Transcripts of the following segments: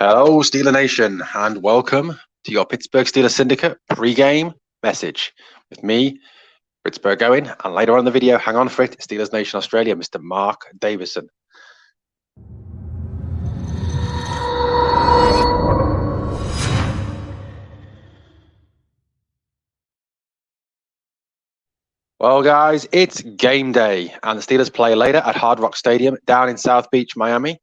Hello, Steeler Nation, and welcome to your Pittsburgh Steelers Syndicate pre-game message with me, Britsburgh Owen, and later on in the video, hang on for it, Steelers Nation Australia, Mr. Mark Davison. Well, guys, it's game day, and the Steelers play later at Hard Rock Stadium down in South Beach, Miami,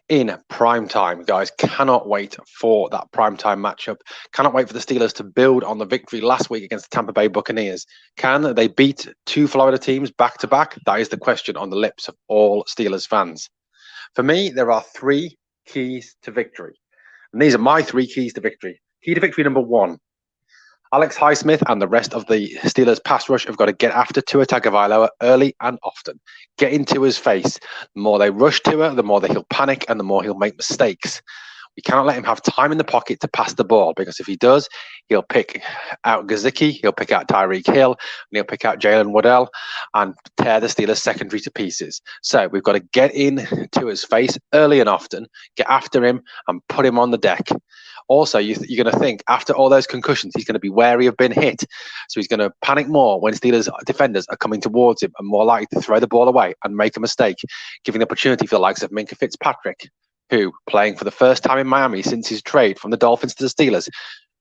in prime time. Guys, cannot wait for that prime time matchup. Cannot wait for the Steelers to build on the victory last week against the Tampa Bay Buccaneers. Can they beat two Florida teams back to back? That is the question on the lips of all Steelers fans. For me, there are three keys to victory, and these are my three keys to victory. Key to victory number one: Alex Highsmith and the rest of the Steelers pass rush have got to get after Tua Tagovailoa early and often. Get into his face. The more they rush Tua, the more that he'll panic and the more he'll make mistakes. We cannot let him have time in the pocket to pass the ball, because if he does, he'll pick out Gesicki, he'll pick out Tyreek Hill, and he'll pick out Jalen Waddell and tear the Steelers secondary to pieces. So we've got to get in to his face early and often, get after him and put him on the deck. Also, you're going to think after all those concussions, he's going to be wary of being hit. So he's going to panic more when Steelers defenders are coming towards him and more likely to throw the ball away and make a mistake, giving the opportunity for the likes of Minkah Fitzpatrick, who, playing for the first time in Miami since his trade from the Dolphins to the Steelers,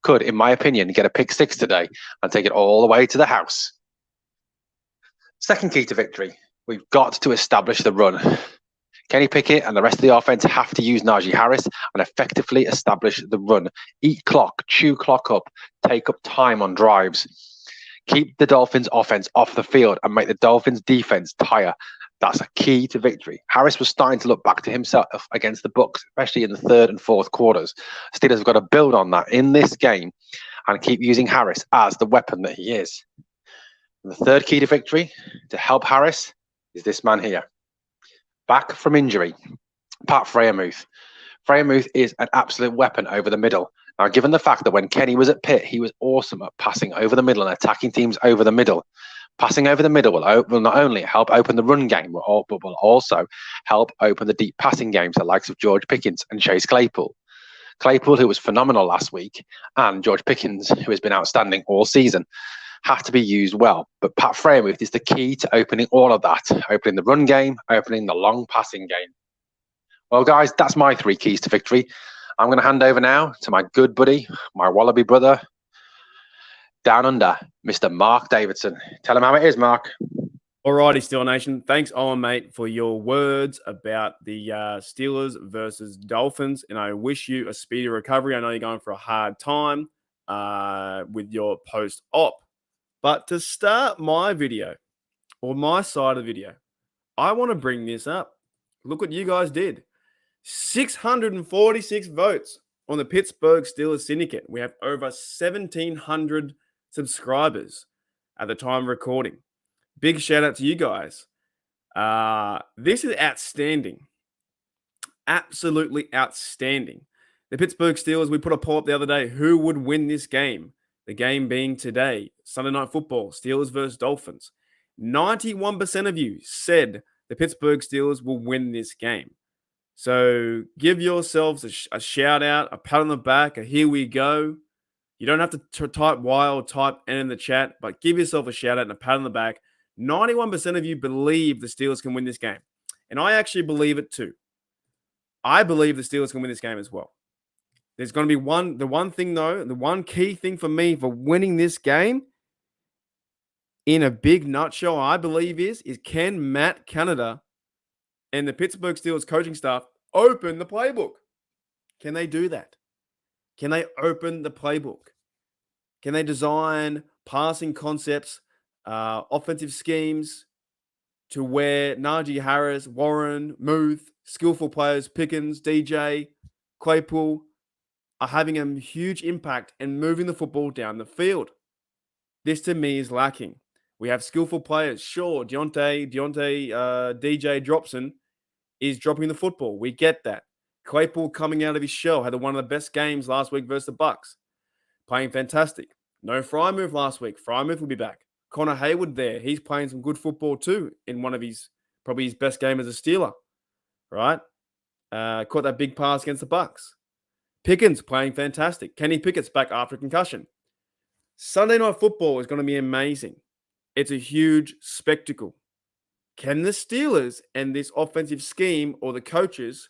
could, in my opinion, get a pick six today and take it all the way to the house. Second key to victory: we've got to establish the run. Kenny Pickett and the rest of the offense have to use Najee Harris and effectively establish the run. Eat clock, chew clock up, take up time on drives. Keep the Dolphins offense off the field and make the Dolphins defense tire. That's a key to victory. Harris was starting to look back to himself against the Bucs, especially in the third and fourth quarters. Steelers have got to build on that in this game and keep using Harris as the weapon that he is. And the third key to victory, to help Harris, is this man here. Back from injury, Pat Freiermuth. Freiermuth is an absolute weapon over the middle. Now, given the fact that when Kenny was at Pitt, he was awesome at passing over the middle and attacking teams over the middle. Passing over the middle will not only help open the run game, but will also help open the deep passing games, the likes of George Pickens and Chase Claypool. Claypool, who was phenomenal last week, and George Pickens, who has been outstanding all season, have to be used well. But Pat Freiermuth is the key to opening all of that, opening the run game, opening the long passing game. Well, guys, that's my three keys to victory. I'm going to hand over now to my good buddy, my Wallaby brother, down under, Mr. Mark Davidson. Tell him how it is, Mark. Alrighty, Steeler Nation. Thanks, Owen, mate, for your words about the Steelers versus Dolphins. And I wish you a speedy recovery. I know you're going for a hard time with your post-op. But to start my video, or my side of the video, I want to bring this up. Look what you guys did. 646 votes on the Pittsburgh Steelers Syndicate. We have over 1,700 subscribers at the time of recording. Big shout out to you guys. This is outstanding. Absolutely outstanding. The Pittsburgh Steelers, we put a poll up the other day. Who would win this game? The game being today, Sunday Night Football, Steelers versus Dolphins. 91% of you said the Pittsburgh Steelers will win this game. So give yourselves a shout out, a pat on the back, a here we go. You don't have to type Y or type N in the chat, but give yourself a shout out and a pat on the back. 91% of you believe the Steelers can win this game. And I actually believe it too. I believe the Steelers can win this game as well. There's going to be the one key thing for me for winning this game in a big nutshell, I believe is can Matt Canada and the Pittsburgh Steelers coaching staff open the playbook? Can they do that? Can they open the playbook? Can they design passing concepts, offensive schemes to where Najee Harris, Warren, Muth, skillful players, Pickens, DJ, Claypool are having a huge impact and moving the football down the field? This to me is lacking. We have skillful players. Sure, DJ Dropson is dropping the football. We get that. Claypool coming out of his shell had one of the best games last week versus the Bucs. Playing fantastic. No Freiermuth last week. Freiermuth will be back. Connor Hayward there. He's playing some good football too in one of probably his best game as a Steeler. Right? Caught that big pass against the Bucs. Pickens playing fantastic. Kenny Pickett's back after concussion. Sunday Night Football is going to be amazing. It's a huge spectacle. Can the Steelers and this offensive scheme, or the coaches,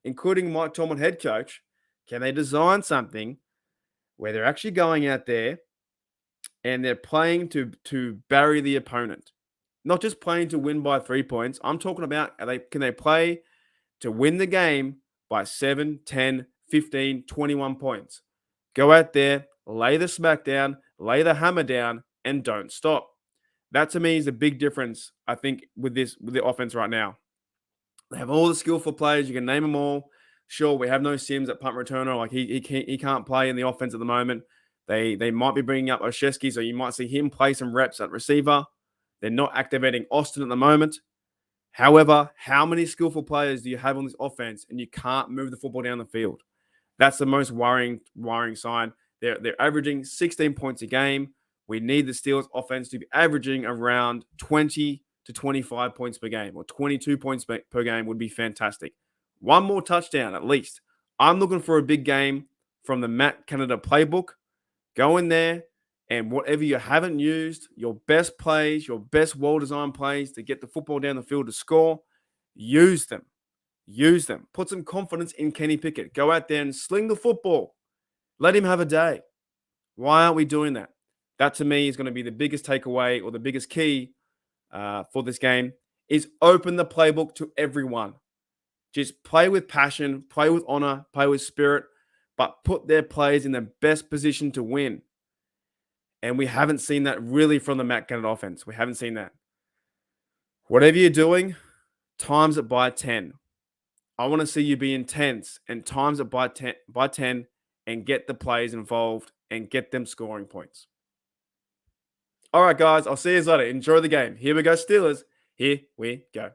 including Mike Tomlin, head coach, can they design something where they're actually going out there and they're playing to bury the opponent? Not just playing to win by 3 points. I'm talking about, can they play to win the game by 7, 10, 15, 21 points? Go out there, lay the smack down, lay the hammer down, and don't stop. That to me is a big difference, I think, with the offense right now. They have all the skillful players. You can name them all. Sure, we have no Sims at punt returner. Like he can't play in the offense at the moment. They might be bringing up Oshesky, so you might see him play some reps at receiver. They're not activating Austin at the moment. However, how many skillful players do you have on this offense and you can't move the football down the field? That's the most worrying sign. They're averaging 16 points a game. We need the Steelers offense to be averaging around 20 to 25 points per game, or 22 points per game would be fantastic. One more touchdown at least. I'm looking for a big game from the Matt Canada playbook. Go in there, and whatever you haven't used, your best plays, your best well-designed plays to get the football down the field to score, use them. Use them. Put some confidence in Kenny Pickett. Go out there and sling the football. Let him have a day. Why aren't we doing that? That to me is going to be the biggest takeaway, or the biggest key for this game, is open the playbook to everyone. Just play with passion, play with honor, play with spirit, but put their players in the best position to win. And we haven't seen that really from the Matt Canada offense. We haven't seen that. Whatever you're doing, times it by 10. I want to see you be intense and times it by 10 and get the players involved and get them scoring points. All right, guys, I'll see you later. Enjoy the game. Here we go, Steelers. Here we go.